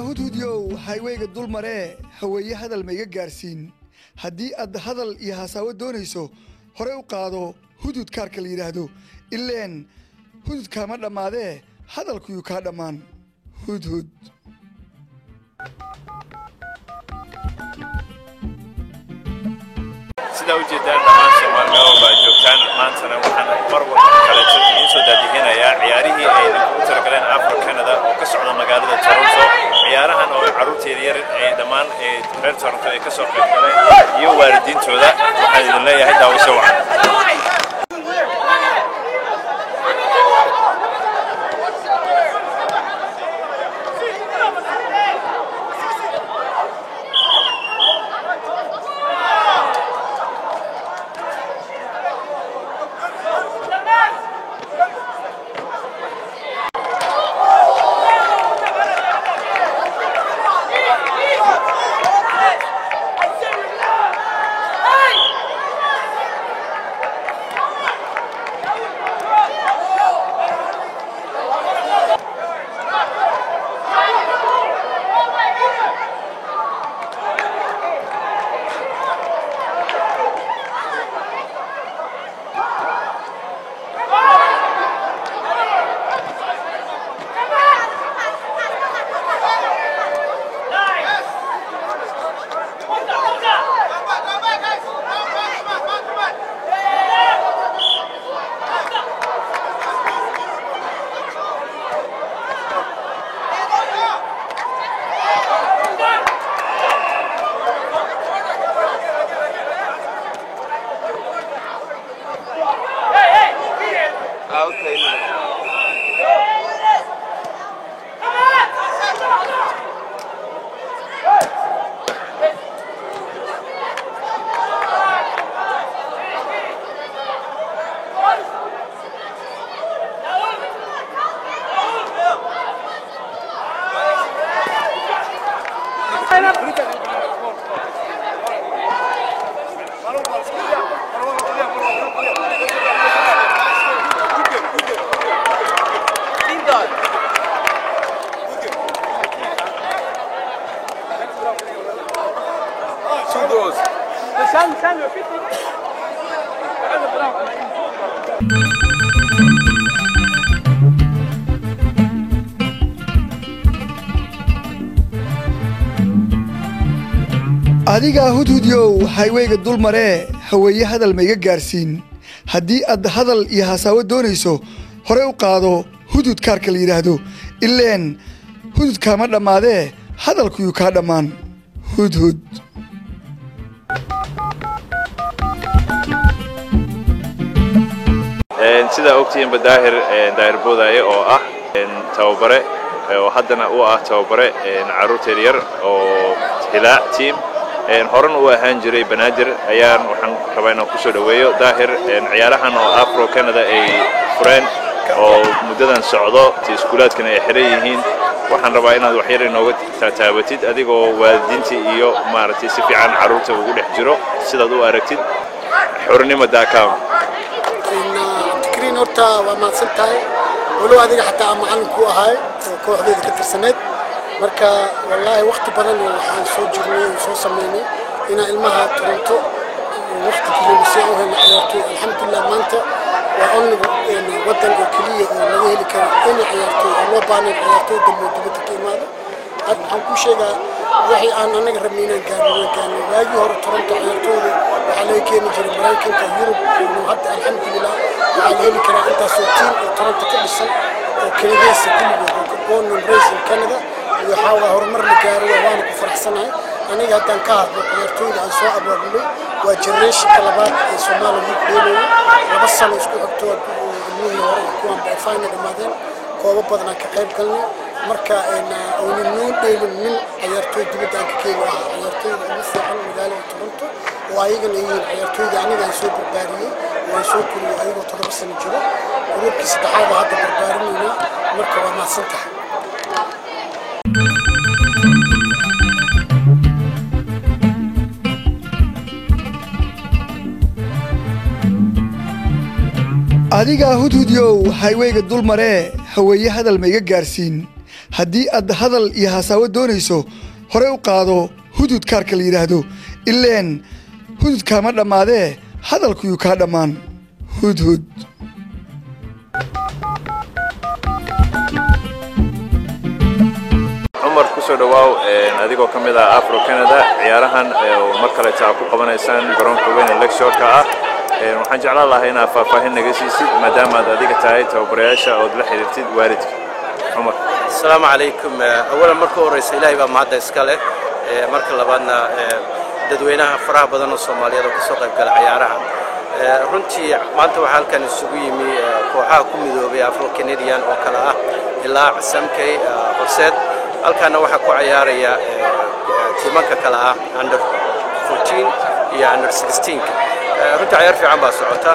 hudhudyow highwayga dul maree haweeye hadal ma iga gaarsiin haddii aad hadal iyo hasaawo doonayso hore u qaado hudud kaarka la yiraahdo ileen hudud kama dhamaadee hadalku yu ka dhamaan hudhud sida u jeedaan dhammaan Soomaaliya oo joogtaan maantana waxaan marwalba kala jeedin soo daadinaya ciyaarihii ay ku targaleen Afrika Canada oo ka socda magaalada Toronto ciyaarahan oo caruurteeda yar ay dhamaan reer Toronto ay ka soo qayb galeen iyo waalidiintooda waxaan idin leeyahay daawasho wacan adiga hudhudyow highwayga dul maree haweeye hadal ma iga gaarsiin haddii aad hadal iyo hasaawo doonayso hore u qaado hudud kaarka la yiraahdo ileen hudud kama dhamaadee hadalku yu ka dhamaan hudhud sida ogtiin badaahir daahir boodaaye oo ah tababare oo haddana uu ah tababare caruurteeda yar oo hilaa team horan uu ahaan jiray banaadir ayaan waxaan rabaa inaan ku soo dhaweeyo daahir ciyaarahan oo Afrika Canada ay fureen oo muddadan socdo iskuulaadkana ay xiran yihiin waxaan rabaa inaad wax yar inooga taabatid adigoo waalidiintii iyo maaragtay si fiican caruurta ugu dhex jiro sidaad u aragtid xornimada.com tikriin horta waa maadsantahay walow adiga xataa macallin ku ahay kooxdeeda ka tirsaneed marka wallahi waqti badan waxaan soo jirnay oo soo sameynay ina ilmaha Toronto waqti kaliya oo hena ciyaartoy alxamdulillah maanta waa only wadan oo kaliya oo laga heli karo in ciyaartoy loo baahnay ciyaartoy dibadda ka imaado hadda waxaan ku sheegaa wixii aan anaga rabnay gaarnay waagii hore Toronto ciyaartooyda waxaa laga keeni jiray Mareykanka Yurub iyo hadda alxamdulillah waxaa heli karaa intaas oo team oo Toronto ka dhisan oo kaligiisa kaliya oo born and raised in Canada وحاول هرمر لكارو وأنا كفرحسناي أنا قاعد أنكار عيرتوي عن سواء أبوابلو وجريش كلابات الصومال ويكلو وبصل وسكو أكتوا المويه ورا يكون بعفاين المادين كوابا بدنا كقيب كلني مركا إن أولنون ديلون من عيرتوي دبدا كيلو عيرتوي مثل عن مدالة تورنتو وأيضا عيرتوي يعني عن سوق بربارية وسوق كل أيضا ترى بس نجرا وروك استحاضة هذا بربارية مركا وما سنتح adiga hudhudyow highwayga dul maree haweeye hadal ma iga gaarsiin haddii aad hadal iyo hasaawo doonayso hore u qaado hudud kaarka la yidhaahdo ileen hududkaama dhammaadee hadalkuyuu kaa dhammaan hudhud cumar ku soo dhawaaw adigoo ka mid ah Afro Canada ciyaarahan mar kale taa ku qabanaysaan garoonka weyn ee Lakeshore-ka ah waxaan jeclaan lahaa inaad faahfaahin naga siisid maadaama aad adiga tahay tababarayaasha oo la xiriirtid waalidka cumar assalaamu calaykum awalan marka horeysa ilaahay baa mahad iska leh marka labaadna dadweynaha faraha badan oo Soomaaliyeed oo ka soo qayb gala ciyaaraha runtii maanta waxaa halkan isugu yimi kooxaha ku midoobay Afro Canadian oo kala ah ilaa Samkay Horseed halkaana waxaa ku ciyaaraya tiimanka kala ah under 14 iyo under 16 runtii ciyaar fiican baa socota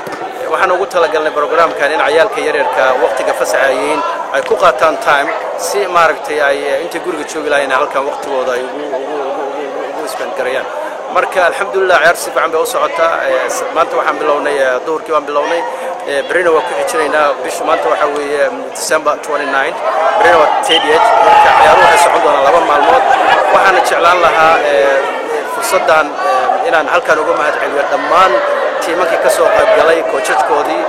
waxaan ugu talagalnay barnaamijkan in ciyaalka yaryarka waqtiga fasaxayeen ay ku qaataan time si maaragtay ay inta guriga joogi lahayn halkan waqtigooda ay ugu spend gareeyaan marka alxamdulillah ciyaar si fiican bay u socotaa maanta waxaan bilownay duhurkii waan bilownay برينا وكحجرينا بيش مانتو حوي ديسمبر 29 برينا وتيديت عياروها يسعودون على لبا مالمود waxaana jeclaan lahaa fursadan inaan halkan uga mahad celiyo dhammaan tiimankii ka soo qayb galay coachkoodii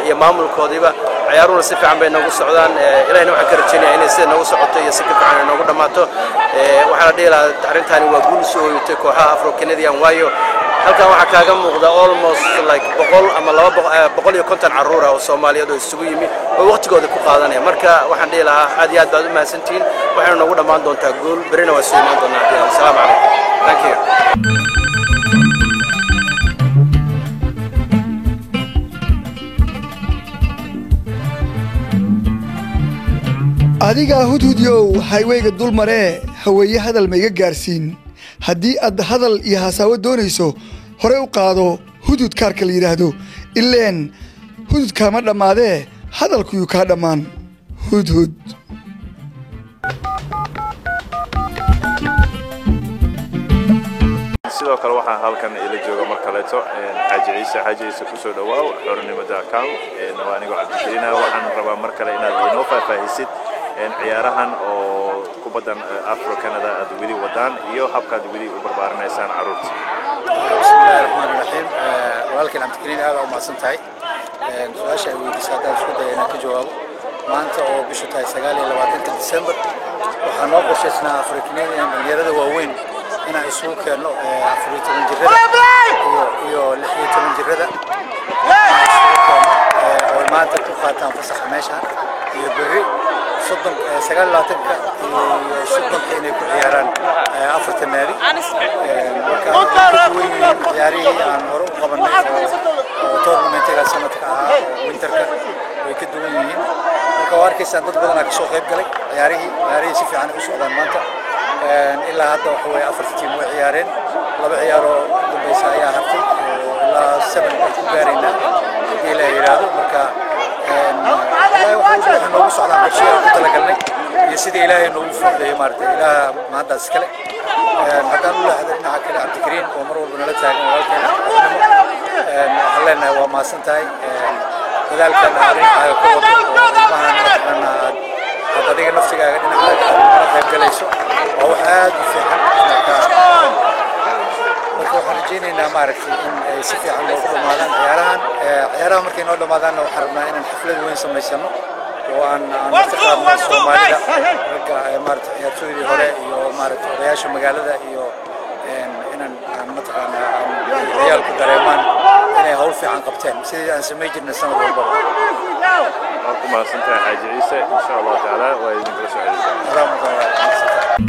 iyo maamulkoodiiba ciyaaruhu si fiican bay nagu socdaan ilaahina waxaan ka rajaynayaa inay sida nagu socoto iyo si fiican nagu dhamaato waxaana dheelaa arintani waa guul soo hoytay kooxaha Afro Canadian waayo halkan waxa kaaga muuqda almost like 100 ama 250 caruur ah oo Soomaaliyeed oo isugu yimi oo waqtigooda ku qaadanaya marka waxaan dheelaa aad iyo aad baad u mahadsantiin waxaana nagu dhamaan doontaa gool berina waa soo imaan doonaa assalaamu calaykum thank you adiga hudhudyow highwayga dul maree haweeye hadal ma iga gaarsiin haddii aad hadal iyo hasaawo doonayso hore u qaado hudud kaarka la yidhaahdo ileen hududkaama dhammaadee hadalkuyuu kaa dhammaan hudhud sidoo kale waxaan halkan ila jooga mar kaleeto xaaji ciise ku soo dhawaaw xornimada.com waa aniga cabdikariina waxaan rabaa mar kale inaad inoo faahfaahisid ciyaarahan oo kubadan Afro Canada aad weli wadaan iyo habkaad weli u barbaarinaysaan caruurta bismillahir rahmanir rahiim walaalkeen cabdikariina aad u mahadsantahay su'aasha ay weydiisay isku dayana ka jawaabo maanta oo bisha tahay 29 December waxaan noo qorshaysnaa Afro Canadian dhalinyarada waaweyn inaan isugu keenno 14 jirrada iyo 16 jirrada oo maanta ku qaataan fasax meesha iyo berri صدق سجل لا تبقى صدق إني كعياران أفرت النادي وكان ياري عن هروب قبل طور من تلك السنة وينتر ويكدوني وكوارك سندت بدنا كسوق يبقى ياري سيف عن كسوق مانتا إلا هذا هو أفرت تيم وعيارين لا بعيارو دبيسا يا هفتي لا سبن بارينا إلى إيراد مركا waxaan ugu socdaa qorshaha ku talagalnay iyo sidii Ilaahay noogu fududeeyay maartay Ilaah maanta iskale haddaan u leeyahay dhinaca kale Cabdikariin oo mar walba nala taagan walaalkeena waxaan leenahay waa maasantahay dadaalkan aad ku wado adiga nafsigaaga dhinaca qayb galayso waa wax aad u fiican waxaan rajaynaynaa maaragtay in ay si fiican loogu dhamaadaan ciyaaraha markay noo dhamaadaanna waxaan rabnaa inaan xaflad weyn samaysano oo aan istiqaamno Soomaalida ragga maaragtay ciyaartooydii hore iyo maaragtay odayaasha magaalada iyo inaan mataqaanaa ciyaalku dareemaan inay hawl fiican qabteen sidii aan sameyn jirnay sanad walba waa ku mahadsantahay xaaji ciise insha Allah taala waa idin kala soo celinayaa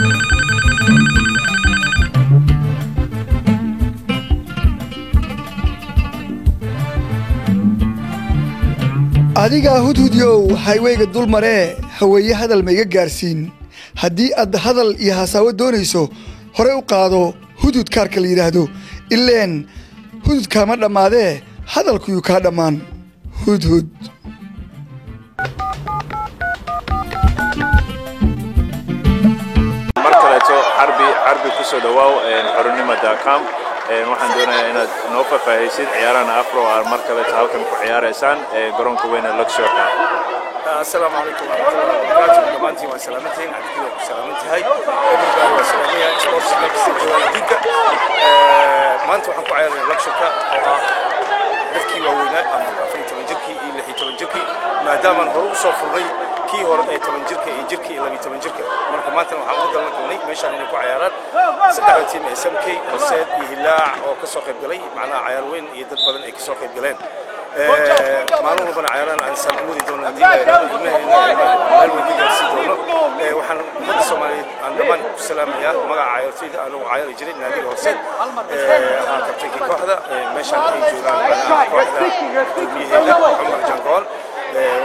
adiga hudhudyow highwayga dul maree haweeye hadal ma iga gaarsiin haddii aad hadal iyo hasaawo doonayso hore u qaado hudud kaarka la yidhaahdo ileen hududkaama dhammaadee hadalkuyuu kaa dhammaan hudhud mar kaleeto xarbi ku soo dhawaaw xornimada.com waxaan doonayaa inaad noo faahfaahisid ciyaarahan afro oo mar kale halkan ku ciyaaraysaan garoonka weyn ee Luxorka. السلام عليكم ورحمة الله وبركاته. دمانتي وسلامتين عندك وسلامتي هاي. everybody وسلامية sports next جوالديك. ما أنتوا حنكوا عيال Luxorka dadkii waaweynaa ama 18 jirkii iyo 16 jirkii maadaama hore u soo furay kii hore ay 10 jirka iyo jirkii 12 jirka marka maanta waxaan u dalbanay meeshaan inay ku ciyaaraan saddex tiim ee SMK Horseed iyo Hilaac oo ka soo qayb galay macnaha ciyaar weyn iyo dad badan ay ka soo qayb galeen maalin walbana ciyaaraan aan saamudi doono hadii meel weyn ka sii doono waxaan ummadda Soomaaliyeed aan dhamaan ku salaamayaa magaca ciyaartooyda aan ugu ciyaari jiray naadiga Horseed aan kabtankii kooxda meeshaan ay joogaan kooxda Cumar Jangool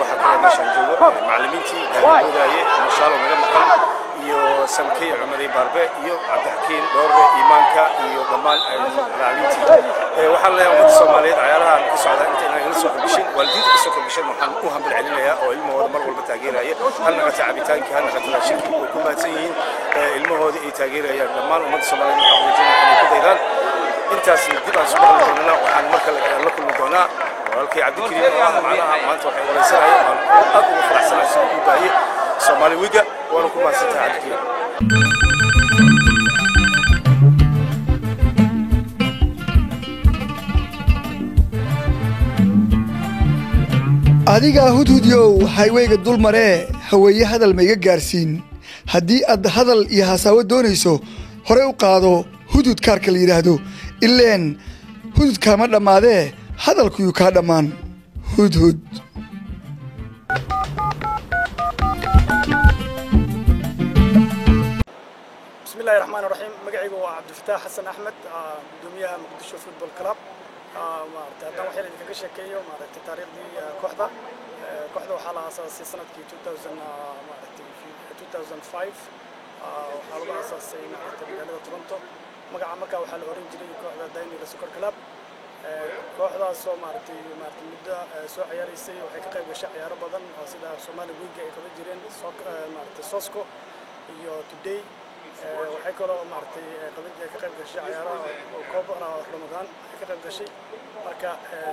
waxaa kale meeshaan joogo macallimiintii daawadaye inshallah naga maqan iyo Samkey Cumari Barbe iyo Cabdixakiin Doorre Iimaanka iyo dhamaan macallimiintii waxaan leeyahay ummadda Soomaaliyeed ciyaaraha ka socda inta inay soo qabshin waalidiinta ka soo qabshin waxaan u hambil celinayaa oo ilmahooda mar walba taageeraya hal naga taabitaanka hal naga taashiki oo ku maadsan yihiin ilmahooda ay taageerayaan dhamaan ummadda Soomaaliyeed waxaan rajaynayaa inay ku daydaan intaas dib aan soo baxnaa waxaan marka la kulmi doonaa walaalkay Cabdikariim oo macnaha maanta waxay wareysanayaan aad ugu faraxsanahay soo u baayay Soomaali wiga waana ku maadsantahay Cabdikariim adiga hudhudyow highwayga dul maree haweeye hadal ma iga gaarsiin haddii aad hadal iyo hasaawo doonayso hore u qaado hudud kaarka la yidhaahdo ileen hudud kaama dhammaadee hadalkuyuu kaa dhammaan hudhud بسم الله الرحمن الرحيم مقعيقو عبد الفتاح حسن أحمد قدوميها مقدشو فوتبول كلاب هذا وحيل اللي كان شكيه مارتي تاريخ دي كوحدة وحالة أساسي سنة 2005 وحالة أساسي مارتي بلاد تورنتو مقع مركا وحال أورنجري كوحدة دايني لسوكر كلاب كوحدة سو مارتي مدة سو عياري سي وحي كقيب وشاع عيار بدن سيدا سومالي ويجا يكون جيرين مارتي سوسكو iyo today waxay kaloo maartay qabadii ka qayb gashay ciyaaraha koobka Ramadan ka qayb gashay marka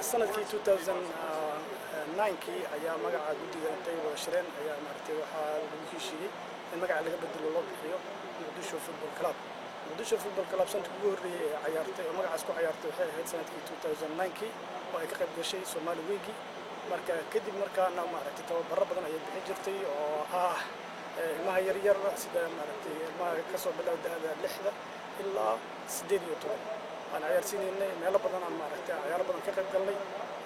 sanadkii 2009 ayaa magaca guddiga intay wada shireen ayaa maartay waxa lagu heshiiyay in magaca laga bedelo loo bixiyo Muqdisho Football Club Muqdisho Football Club sanadkii ugu horeeyay ciyaartay magacaas ku ciyaartay waxay ahayd sanadkii 2009 oo ay ka qayb gashay Somali Week marka kadib markaana maartay tababaro badan ay bixin jirtay oo ما هي يرير سيدا مارتي ما كسب بلا ده لحظة إلا سديد يطول أنا عيار سيني إني مالا بدنا مارتي عيار بدنا كقب قلني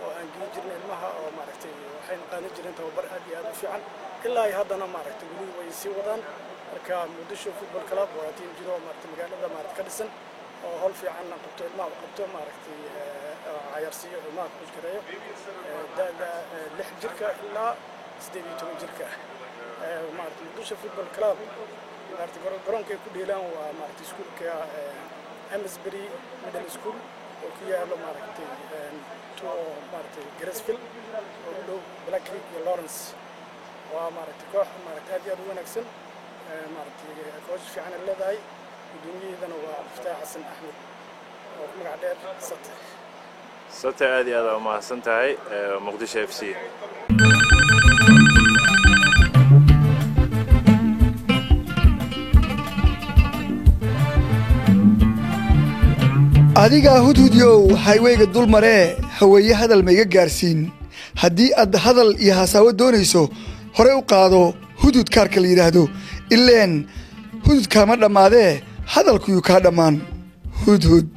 وأنجي جرنا المها أو مارتي وحين قاني جرنا توبر هذه هذا فعلا إلا هذا أنا مارتي بقولي ويسي وضان ركا مدشوا فوتبول كلاب وتيم جرو مارتي مقالة ده مارتي كدسن وهل في عنا قبته الماء وقبته مارتي عيار سي الماء كل كرايو ده لح جركا إلا سديد يطول جركا مارتي Muqdisho Football Club مارتي garoonka ay ku dheelaan waa maartay iskuulka Amesbury Middle School oo ku yaalo maartay to maartay Graceville oo dhow Black Creek iyo Lawrence waa maartay koox maartay aad iyo aad u wanaagsan maartay koox fiican leedahay gudoomiyadana waa Abdulfataax Xasan Axmed oo magac dheer Sate aad iyo aad u mahadsantahay Muqdisho FC adiga hudhudyow highwayga dul maree haweeye hadal ma iga gaarsiin haddii aad hadal iyo hasaawo doonayso hore u qaado hudud kaarka la yidhaahdo ileen hudud kaama dhammaadee hadalkuyuu kaa dhammaan hudhud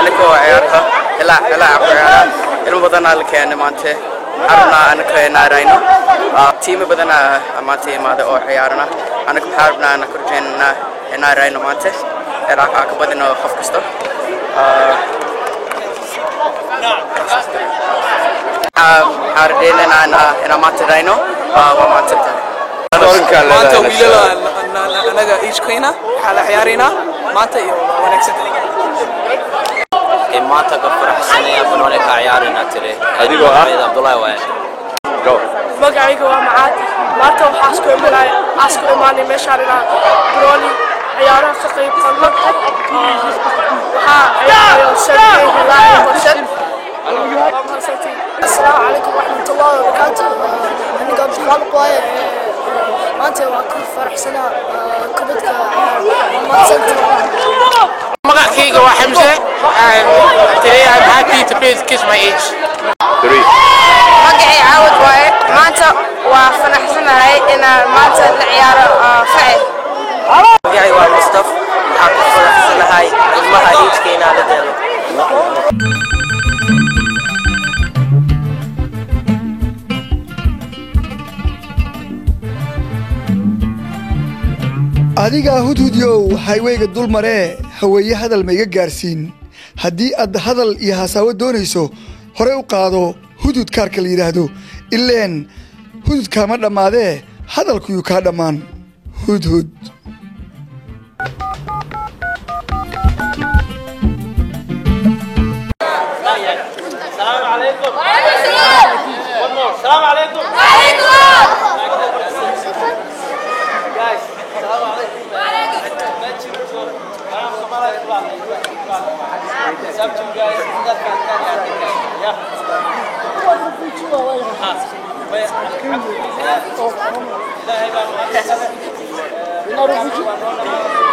أنا عيارها هلا عيارها الموضوع نال كأنه مانته حرنا أنا كنا راينو تيم بدنا ماتي ماذا أو حيارنا أنا كحرنا أنا كرجنا أنا راينو ماتي راك بدنا خفقستو حاردين أنا ماتي راينو وماتي maanta wiilala anaga iishkayna xala ciyaarina maanta iyo wanaagsan maanta ka faraxsanaya banooni ka ciyaarina tire adigoo ah Abdullahi waay go magacayga waa Macaad maanta waxaa isku imaanay meeshaan inaan banooni ciyaaraha ka qayb qaadno waxaa ciyaarayo Sadio Hilal Qorsad السلام عليكم ورحمة الله وبركاته أنا قام شغال قوي maanta waa ku faraxsanaa kubadka magacayga waa Hamza and today I'm happy to play kiss my age 3 magacay Aawad waaye maanta waa faraxsanahay inaan maanta la ciyaaro facil magacay waa Mustafa waxaan ku faraxsanahay ilmaha age-keena la dheelo adiga hudhudyow haywayga dul maree haweeye hadal ma iga gaarsiin haddii aad hadal iyo hasaawo doonayso hore u qaado hudud kaarka la yidhaahdo ileen hududkaama dhammaadee hadalkuyuu kaa dhammaan hudhud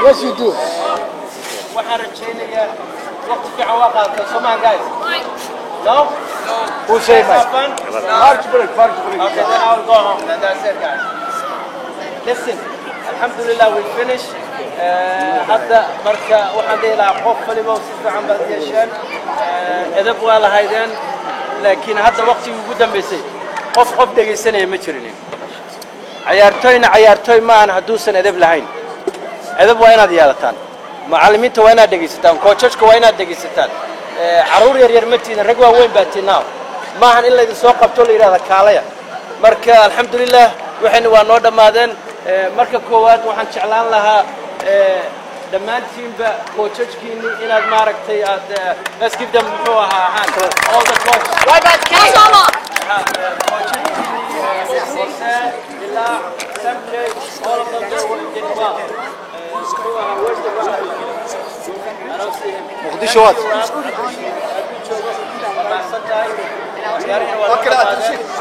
Yes, you do. waxaan rajaynayaa waqti fiican waa qaadataa soo maa guys no Who say that? March break. Okay, then I'll go home. Then that's it, guys. Listen, alhamdulillah, we finished. hadda marka waxaan dhihi lahaa qof waliba si fiican baad yeesheen edab waa lahaydeen laakiin hadda waqtigii ugu dambeysay qof dhegaysanaya ma jirin ciyaartooy maahan hadduusan edab lahayn edab waa inaad yeelataan macallimiinta waa inaad dhegaysataan koojajka waa inaad dhegaysataan caruur yar ma tiidin rag waaweyn baa tiinaa maahan in laydin soo qabto la yidhahda kaalaya marka alxamdulilah waxayna waa noo dhammaadeen marka koowaad waxaan jeclaan lahaa dhammaantiinba koojajkiinni inaad maaragtay aad let's give them muxuu ahaa all the coach all of them did well. مقدشو وات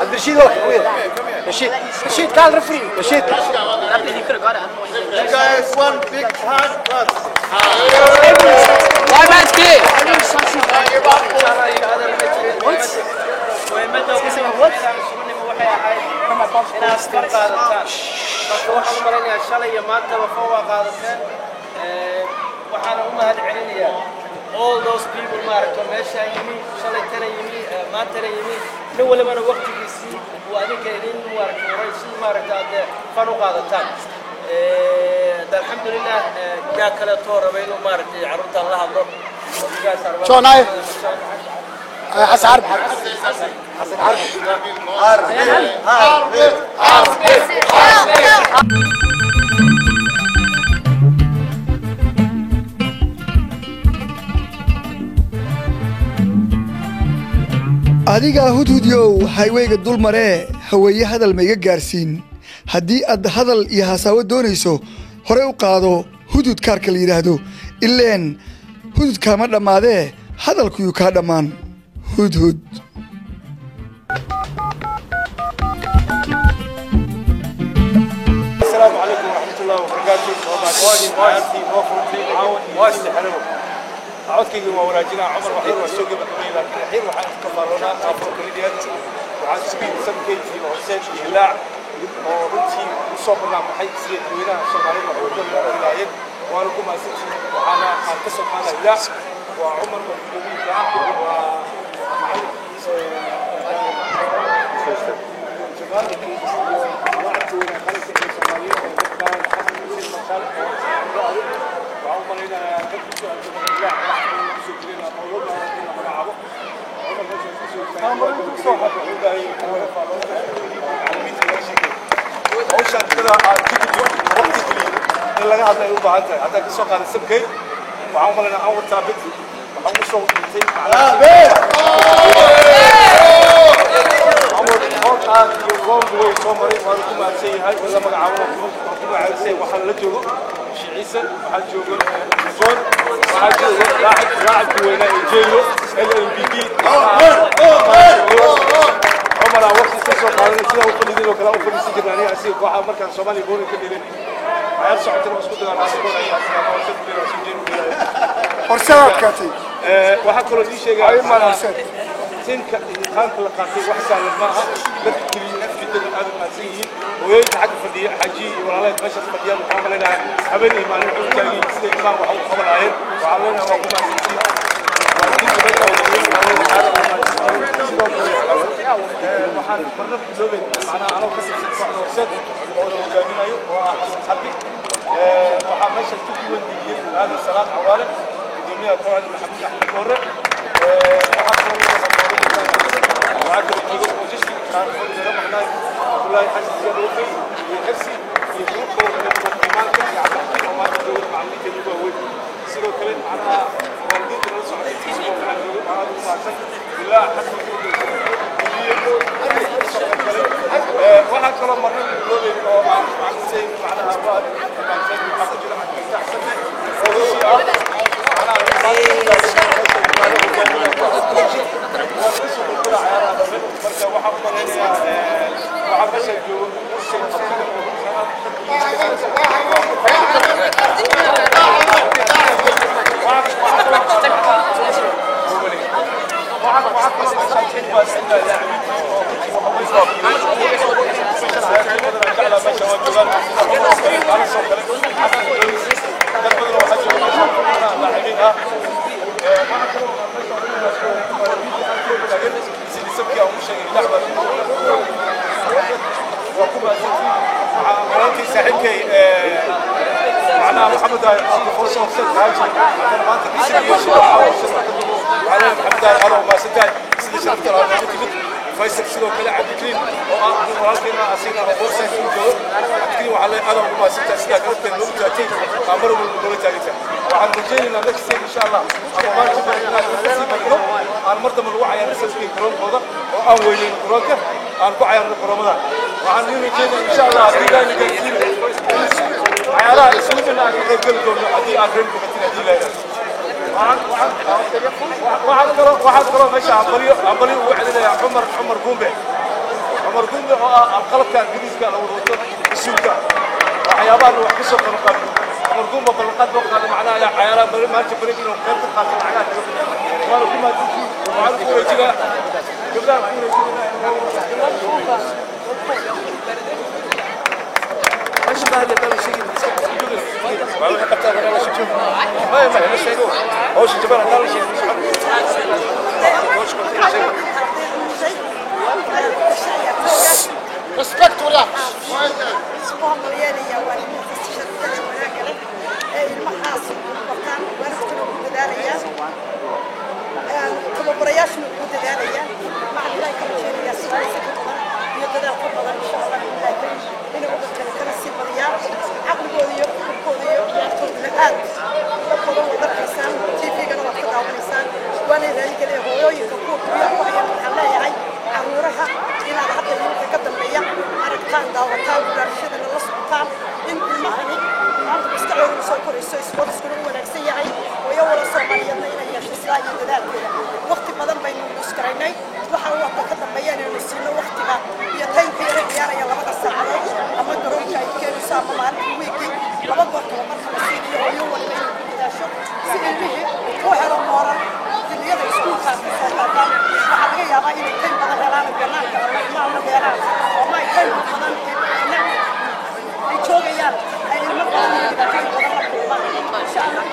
عبد الرشيد رشيد قال رفري رشيد guys one big hand why man's kid waxaana u mahad celinayaa all those people maaragto meeshaan yimi shalay tana yimi maantana yimi nin walibana waqtigiisii uu adinka idin maaragto horay si maaragta aad fan u qaadataan alxamdulilah yaa kaleetoo raba inuu maaragtay carruurtaan la hadlo شلون هاي؟ حسن عرب حسن عرب adiga hudhudyow haywayga dul maree haweeye hadal ma iga gaarsiin haddii aad hadal iyo hasaawo doonayso hore u qaado hudud kaarka la yidhaahdo ileen hududkaama dhammaadee hadalkuyuu kaa dhammaan hudhud السلام عليكم ورحمة الله وبركاته. واجد حلو. عودكي ووراجنا عمر وحير والسوق بالدنيا لكن الحين وحن كفرونا أفرق اليد وحن سبيل سمكي في وحسين الهلاع ورنتي وصوبنا محي سيد وينا شمالين وحوجنا الولايات ولكم أسيتي وحنا كسب حنا الهلاع وعمر والدنيا hawshaan kada aad ku jirto waqti geliyo in laga hadla ay u baahan tahay hadda ka soo qaaday sabkay waxaan u malaynaa aan wataa bid waxaan u soo dhintay hawshaan iyo goolku way soo maray waan ku mahadsan yahay wada magacaabo ku magacaabisay waxaan la joogo شيعيسى وحجوجو زون وحجوجو لاعب كوينا جيلو LLBB عمر وقت استشهد قالنا كذا وفلدين وكذا وفلدين سجنانية أسير واحد مركز صومالي بوري كلين عيال صعدت المسكوت على السكون أي أسير ما وصلت بلا سجين بلا horseed kaatay waxaa kaloo ii sheegay tinka qaanka la qaatay wax saalan maaha dadka keliya fitada aad u maadsan yihiin hooyooyinka xagga fadhiya xaji iyo walaalaheed meeshaas fadhiyaan waxaan malaynahaa habeen iyo maalin waxay u taagiin sida imaan waxa u qabanaayeen waxaa leenaha waa ku maadsantiin waxaan marna biloobeyn macnaha anoo ka tirsan kooxda horseed oo la hogaaminayo oo ah xasan xabi waxaa meesha ku diiwaangeliyey aadan salaad cawaale gudoomiyaha kooxda maxamed axmed koore وعدوا الحضور وجشتي كان فضل ربنا والله حسن زياد وفي يحسي يفوقه الإيمان كذي على وما تدور مع اللي كان يقول سيروا كلام على والدين الرسول عليه الصلاة والسلام على المعصم بالله حسن واحد كلام مرة يقول عن زين معناها بعد عن زين حسن جل عن أحسن معناها محمد هاي فرصة وصلت هاجي أنا ما أنت محمد هاي أنا وما سداي سيد شرفت أنا ما تجد فايسك سلو كلا عبدكريم ولكن أسينا فرصة في الجو عبدكريم وعلى أنا وما سداي سيد كرت النوم تأتي أمر من تأتي وعن رجالنا نفس إن شاء الله أنا ما تبغى نسيب الكرم أنا مرت من الوعي أنا سيد الكرم هذا وأولين كرامك أنا بعير الكرم هذا وعن رجالنا إن شاء الله أدينا نكثير عيالها اسمنا نقول لكم أدي أكرمكم أدي لا واحد كرو ماشي عمري وعدنا يا عمر قومبي القلب كان جديد كان أول وطن السوق وحيابان وحكسوا بالقلب عمر قومبي بالقلب وقال معنا يا عيالها ما تفرق لهم كم تقاتل معنا قالوا كم تجي وعلى كورة جلا قبل ايش بقى اللي قال شيء ما هو حتى انا شفت ما شيء هو شيء جبر قال شيء respect ولا سبحان الله يا ولد المحاسن وكان ورثنا بداليا كل برياش من بداليا مع الله كل يا سيدي يقدر قبل ان شاء الله إنه بكرة كنا سيبريا عقل قوي الآن يقولون ذا إنسان تيجي كنا وقت أو إنسان وأنا ذلك اللي هو يكون ويا الله يعي عمرها إلى حتى يوم تقدم ليا أركان دعوتان ودرشة الرسول إن المهني عم بيستعمل مسكر السويس كله ونفسي يعي ويوم الصومالية ما إلى يشتغل يدلال وقت بدل بين المسكريني وحاول تقدم بيان المسلم وقتها يتين في رجال يلا بدأ الساعة أما درون جاي كانوا سامع مع الويكي لما بقول مرة مسيري ويوم اللي يداشوا سيريه هو هذا المرة اللي يدرس يسكون خاصة وحقيقة يا غاية يتين بدل هلان الجنان ما هو هلان وما يتين بدل يشوف يال المقام اللي بدل إن شاء الله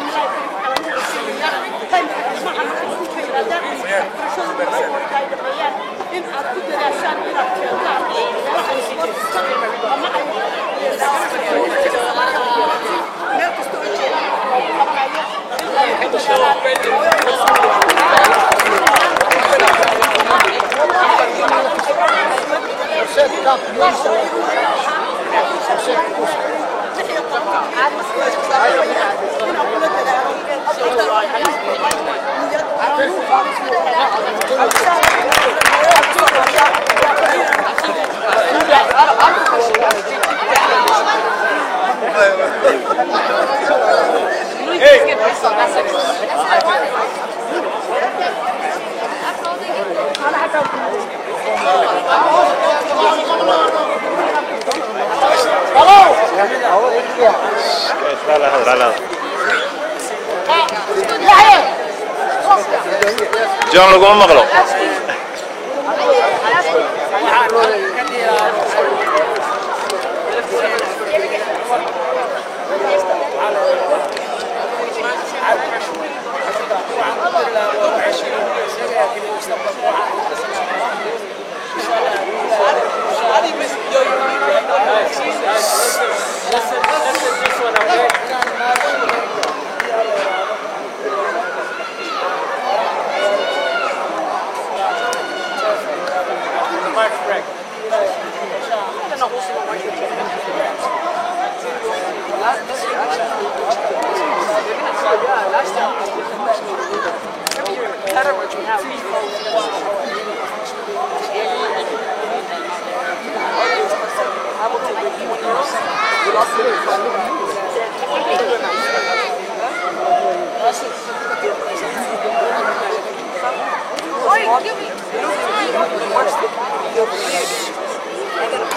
John laguma maqlo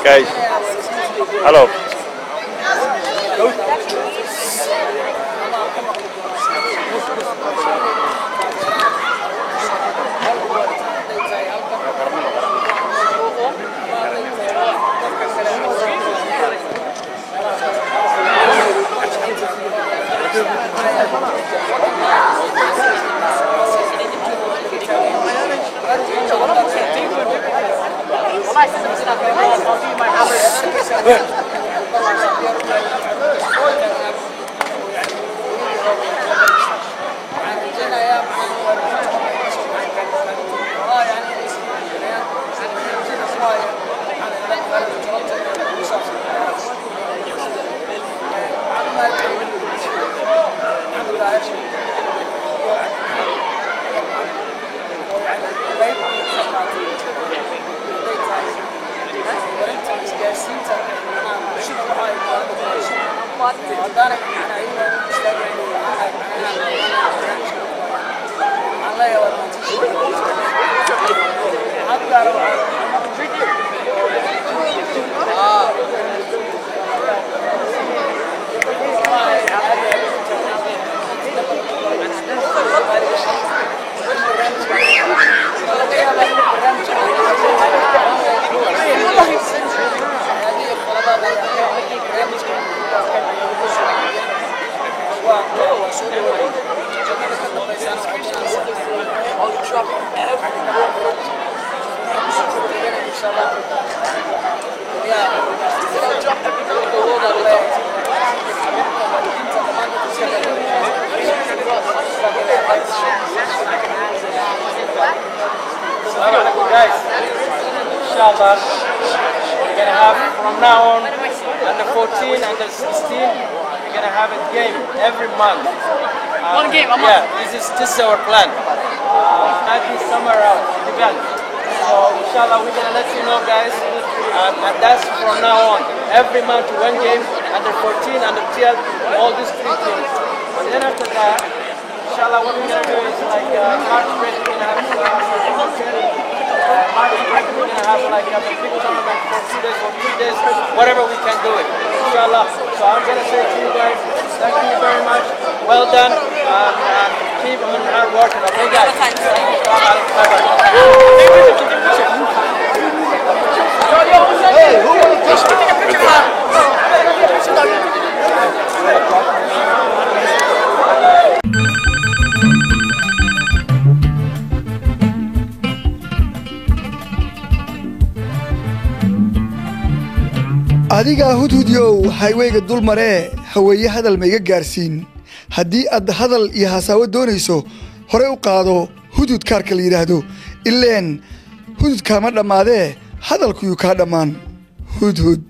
Guys, hello. Guys, inshallah, we're going to have from now on, under 14, under 16, we're going to have a game every month. One game a month? Yeah, this is our plan. Might be somewhere else, it depends. So inshallah, we're going to let you know, guys, and that's from now on. Every month, one game, under 14, under 12, all these three teams. And then after that, inshallah, what we're going to do is like March break, we're going to have March break, we're going to have like a big tournament for 2 days or 3 days, whatever we can do it, inshallah. So I'm going to say to you guys, thank you very much, well done, and keep on hard working, okay guys? adiga hudhudyow haywayga dul maree haweeye hadal ma iga gaarsiin haddii aad hadal iyo hasaawo doonayso hore u qaado hudud kaarka la yidhaahdo ileen hudud kaama dhammaadee hadalkuyuu kaa dhammaan hudhud